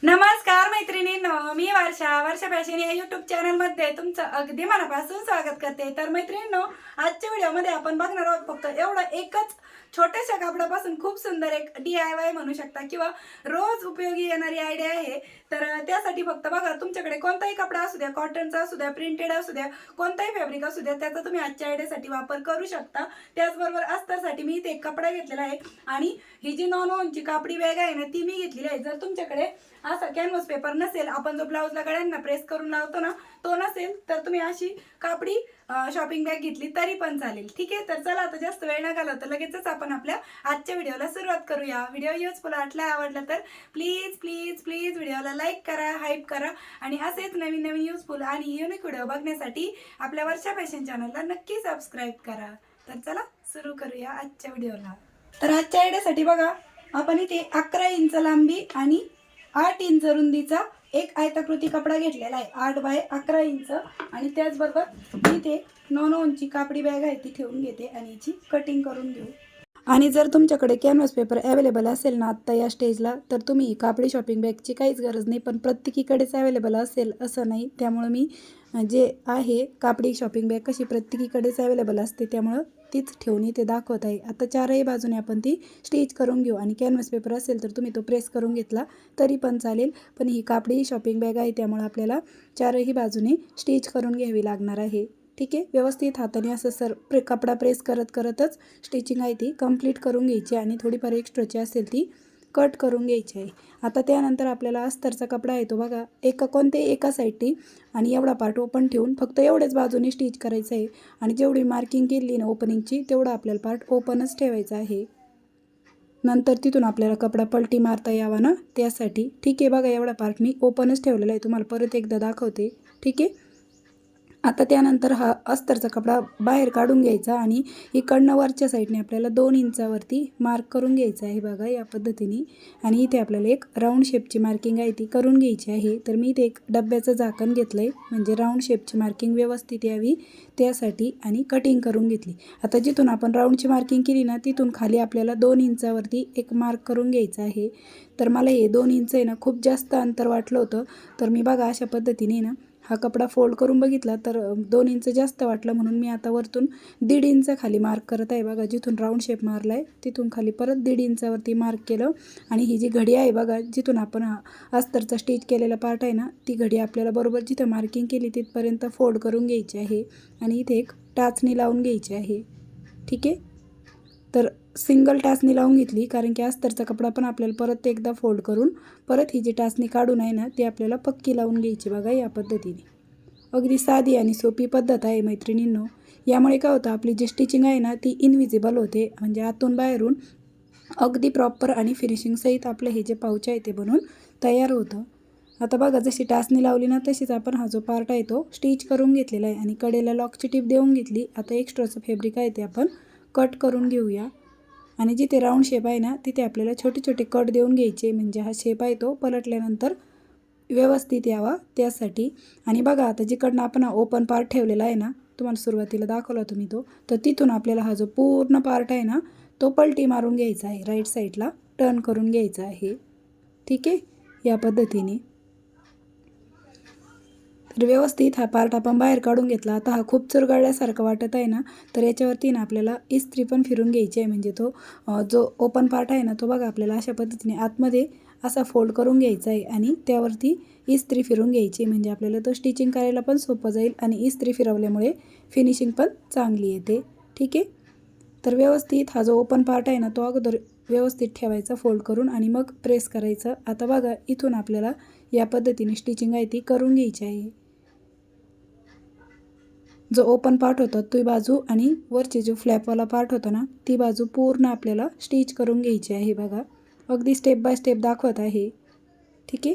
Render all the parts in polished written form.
नमस्कार मैत्रिणींनो, मी वर्षा फॅशन या यूट्यूब चॅनलमध्ये तुमचं अगदी मनापासून स्वागत करते। तर मैत्रिणींनो, आजच्या व्हिडिओमध्ये आपण बघणार आहोत फक्त एवढा एकच छोट्याशा कापडापासून खूप सुंदर एक DIY म्हणू शकता किंवा रोज उपयोगी येणारी आयडिया आहे। तर त्यासाठी फक्त बघा, तुमच्याकडे कोणताही कपडा असू द्या, कॉटनचा असू द्या, प्रिंटेड असू द्या, कोणताही फॅब्रिक असू द्या, त्याचा तुम्ही आजच्या आयडियासाठी वापर करू शकता। त्याचबरोबर अस्तरसाठी मी इथे एक कपडा घेतलेला आहे आणि ही जी नॉन कापडी बॅग आहे ना, ती मी घेतलेली आहे। जर तुमच्याकडे असा कॅनव्हास पेपर नसेल, आपण जो ब्लाउजला गळ्यांना प्रेस करून लावतो ना, तो नसेल तर तुम्ही अशी कापडी शॉपिंग बॅग घेतली तरी पण चालेल। ठीक आहे, तर चला आता जास्त वेळ न घालवता लगेचच आपण आपल्या आजच्या व्हिडिओला सुरुवात करूया। व्हिडिओ युजफुल आवडला तर प्लीज प्लीज प्लीज व्हिडिओला लाईक करा, हाईप करा आणि असेच नवीन नवीन युजफुल आणि युनिक व्हिडिओ बघण्यासाठी आपल्या वर्षा फॅशन चॅनलला नक्की सबस्क्राईब करा। तर चला सुरू करूया आजच्या व्हिडिओला। तर आजच्या आयडियासाठी बघा, आपण इथे 11 इंच लांबी आणि 8 इंच रुंदीचा एक आयताकृती कपडा घेतलेला आहे, 8 बाय 11 इंच। आणि त्याचबरोबर मी ते 9 इंची कापडी बॅग आहे ती ठेवून घेते आणि याची कटिंग करून घेऊ। आणि जर तुमच्याकडे कॅनव्हास पेपर अवेलेबल असेल ना आत्ता या स्टेजला, तर तुम्ही कापडी शॉपिंग बॅगची काहीच गरज नाही, पण प्रत्येकीकडेच अवेलेबल असेल असं नाही। त्यामुळे मी जे आहे कापडी शॉपिंग बॅग कशी प्रत्येकीकडेच अवेलेबल असते, त्यामुळं तीच ठेवून इथे दाखवत आहे। आता चारही बाजूने आपण ती स्टिच करून घेऊ आणि कॅनव्हास पेपर असेल तर तुम्ही तो प्रेस करून घेतला तरी पण चालेल, पण ही कापडी शॉपिंग बॅग आहे त्यामुळे आपल्याला चारही बाजूने स्टिच करून घ्यावी लागणार आहे। ठीक आहे, व्यवस्थित हाताने असं कपडा प्रेस करतच स्टिचिंग आहे ती कंप्लीट करून घ्यायची आणि थोडीफार एक्स्ट्राची असेल ती कट करून घ्यायची आहे। आता त्यानंतर आपल्याला अस्तरचा कपडा आहे तो बघा, एका साईडनी आणि एवढा पार्ट ओपन ठेवून फक्त एवढ्याच बाजूने स्टिच करायचं आहे आणि जेवढी मार्किंग केली ना ओपनिंगची तेवढा आपल्याला पार्ट ओपनच ठेवायचा आहे। नंतर तिथून आपल्याला कपडा पलटी मारता यावा ना त्यासाठी। ठीक आहे, बघा एवढा पार्ट मी ओपनच ठेवलेला आहे, तुम्हाला परत एकदा दाखवते। ठीक आहे, आता त्यानंतर हा अस्तरचा कपडा बाहेर काढून घ्यायचा आणि इकडनं वरच्या साईडने आपल्याला 2 इंचावरती मार्क करून घ्यायचं आहे बघा या पद्धतीने। आणि इथे आपल्याला एक राऊंड शेपची मार्किंग आहे ती करून घ्यायची आहे। तर मी इथे एक डब्याचं झाकण घेतलं आहे, म्हणजे राऊंड शेपची मार्किंग व्यवस्थित यावी त्यासाठी, आणि कटिंग करून घेतली। आता जिथून आपण राऊंडची मार्किंग केली ना तिथून खाली आपल्याला 2 इंचावरती एक मार्क करून घ्यायचं आहे। तर मला हे 2 इंच आहे ना खूप जास्त अंतर वाटलं होतं, तर मी बघा अशा पद्धतीने ना हा कपडा फोल्ड करून बघितला तर 2 इंच जास्त वाटलं, म्हणून मी आता वरतून 1.5 इंच खाली मार्क करत आहे बघा। जिथून राऊंड शेप मारला आहे तिथून खाली परत 1.5 इंचावरती मार्क केलं। आणि ही जी घडी आहे बघा, जिथून आपण अस्तरचा स्टिच केलेला पार्ट आहे ना, ती घडी आपल्याला बरोबर जिथं मार्किंग केली तिथपर्यंत फोल्ड करून घ्यायची आहे आणि इथे एक टाचणी लावून घ्यायची आहे। ठीक आहे, तर सिंगल टाचणी लावून घेतली कारण की अस्तरचा कपडा पण आपल्याला परत एकदा फोल्ड करून परत ही जी टाचणी काढून आहे ना ती आपल्याला पक्की लावून घ्यायची बघा या पद्धतीने। अगदी साधी आणि सोपी पद्धत आहे मैत्रिणींनो। यामुळे काय होतं, आपली जी स्टिचिंग आहे ना ती इनविजिबल होते, म्हणजे आतून बाहेरून अगदी प्रॉपर आणि फिनिशिंगसहित आपलं हे जे पाऊच आहे ते बनवून तयार होतं। आता बघा जशी टाचणी लावली ना तशीच आपण हा जो पार्ट आहे तो स्टिच करून घेतलेला आहे आणि कडेला लॉकची टीप देऊन घेतली। आता एक्स्ट्राचं फॅब्रिक आहे ते आपण कट करून घेऊया आणि जिथे राऊंड शेप आहे ना तिथे आपल्याला छोटे छोटे कट देऊन घ्यायचे, म्हणजे हा शेप आहे तो पलटल्यानंतर व्यवस्थित यावा त्यासाठी। आणि बघा आता जिकडनं आपण हा ओपन पार्ट ठेवलेला आहे ना, तुम्हाला सुरुवातीला दाखवला तुम्ही तो, तर तिथून आपल्याला हा जो पूर्ण पार्ट आहे ना तो पलटी मारून घ्यायचा आहे, राईट साईडला टर्न करून घ्यायचा आहे। ठीक आहे, या पद्धतीने। तर व्यवस्थित हा पार्ट आपण बाहेर काढून घेतला। आता हा खूप चुरगळल्यासारखं वाटत आहे ना, तर याच्यावरती ना आपल्याला इस्त्री पण फिरून घ्यायची आहे, म्हणजे तो जो ओपन पार्ट आहे ना तो बघा आपल्याला अशा पद्धतीने आतमध्ये असा फोल्ड करून घ्यायचा आहे आणि त्यावरती इस्त्री फिरून घ्यायची, म्हणजे आपल्याला तो स्टिचिंग करायला पण सोपं जाईल आणि इस्त्री फिरवल्यामुळे फिनिशिंग पण चांगली येते। ठीक आहे, तर व्यवस्थित हा जो ओपन पार्ट आहे ना तो अगोदर व्यवस्थित ठेवायचा फोल्ड करून आणि मग प्रेस करायचं। आता बघा इथून आपल्याला या पद्धतीने स्टिचिंग आहे ती करून घ्यायची आहे। जो ओपन पार्ट होता ती बाजू आणि वरची जो फ्लॅपवाला पार्ट होता ना ती बाजू पूर्ण आपल्याला स्टिच करून घ्यायची आहे बघा, अगदी स्टेप बाय स्टेप दाखवत आहे। ठीक आहे,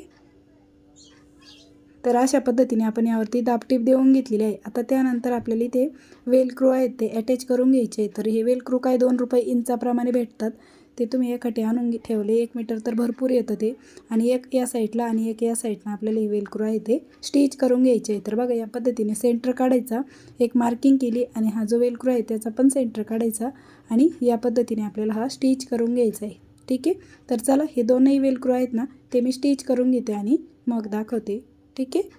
तर अशा पद्धतीने आपण यावरती दाबटीप देऊन घेतलेली आहे। आता त्यानंतर आपल्याला इथे वेलक्रो आहेत ते अटॅच करून घ्यायचे। तर हे वेलक्रो काय 2 रुपये इंचाप्रमाणे भेटतात, ते तुम्ही एखाटे आणून ठेवले, 1 मीटर तर भरपूर येतं ते। आणि एक या साईडला आणि एक या साईडला आपल्याला हे वेलक्रो आहे ते स्टिच करून घ्यायचे। तर बघा या पद्धतीने सेंटर काढायचा, एक मार्किंग केली आणि हा जो वेलक्रो आहे त्याचा पण सेंटर काढायचा आणि या पद्धतीने आपल्याला हा स्टिच करून घ्यायचा आहे। ठीक आहे. तर चला हे दोनही वेलक्रो आहेत ना ते मी स्टिच करून घेते आणि मग दाखवते. ठीक आहे.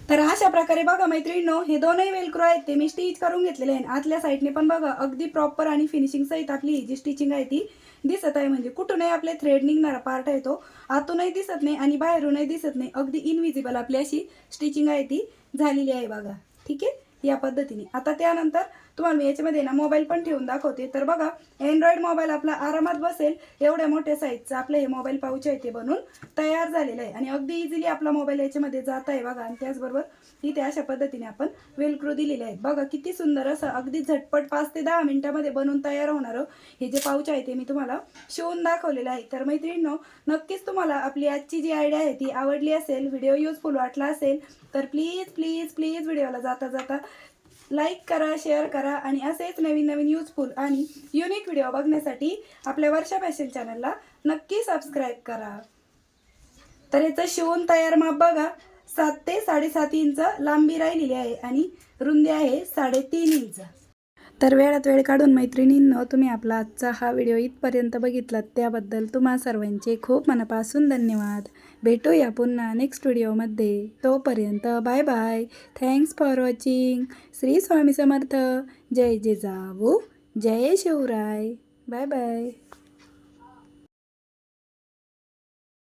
तर अशा प्रकारे बघा मैत्रिणींनो, हे दोनही वेलक्रो आहेत ते मी स्टिच करून घेतलेले आहे. आतल्या साईडने पण बघा अगदी प्रॉपर आणि फिनिशिंग सहित आपली जी स्टिचिंग आहे ती दिसत आहे. म्हणजे कुठूनही आपले थ्रेड निघणारा पार्ट आहे तो आतूनही दिसत नाही आणि बाहेरूनही दिसत नाही. अगदी इनविजिबल आपली अशी स्टिचिंग आहे ती झालेली आहे बघा. ठीक आहे. या पद्धतीने आता त्यानंतर तुम्हाला मी याच्यामध्ये ना मोबाईल पण ठेवून दाखवते. तर बघा अँड्रॉइड मोबाईल आपला आरामात बसेल एवढ्या मोठ्या साईजचं आपलं हे मोबाईल पाऊच आहे ते बनून तयार झालेलं आहे आणि अगदी इझिली आपला मोबाईल याच्यामध्ये जात आहे बघा. आणि त्याचबरोबर इथे अशा पद्धतीने आपण वेलक्रो दिलेले आहेत बघा. किती सुंदर असं अगदी झटपट 5 ते 10 मिनिटामध्ये बनून तयार होणारं हे जे पाऊच आहे ते मी तुम्हाला शिवून दाखवलेलं आहे. तर मैत्रिणींनो, नक्कीच तुम्हाला आपली आजची जी आयडिया आहे ती आवडली असेल, व्हिडिओ युजफुल वाटला असेल तर प्लीज प्लीज प्लीज व्हिडिओला जाता जाता लाईक करा, शेअर करा आणि असेच नवीन नवीन युजफुल आणि युनिक व्हिडिओ बघण्यासाठी आपल्या वर्षा फॅशन चॅनलला नक्की सबस्क्राईब करा. तर याचं शिवून तयार माप बघा 7 ते 7.5 इंच लांबी राहिलेली आहे आणि रुंदी आहे 3.5 इंच. तर वेळात वेळ काढून मैत्रिणींनो तुम्ही आपला आजचा हा व्हिडिओ इथपर्यंत बघितलात त्याबद्दल तुम्हा सर्वांचे खूप मनापासून धन्यवाद. भेटूया पुन्हा नेक्स्ट व्हिडिओमध्ये. तोपर्यंत bye bye. Thanks for watching. Shri Swami Samarth. जय जिजाऊ, जय शिवराय. Bye bye.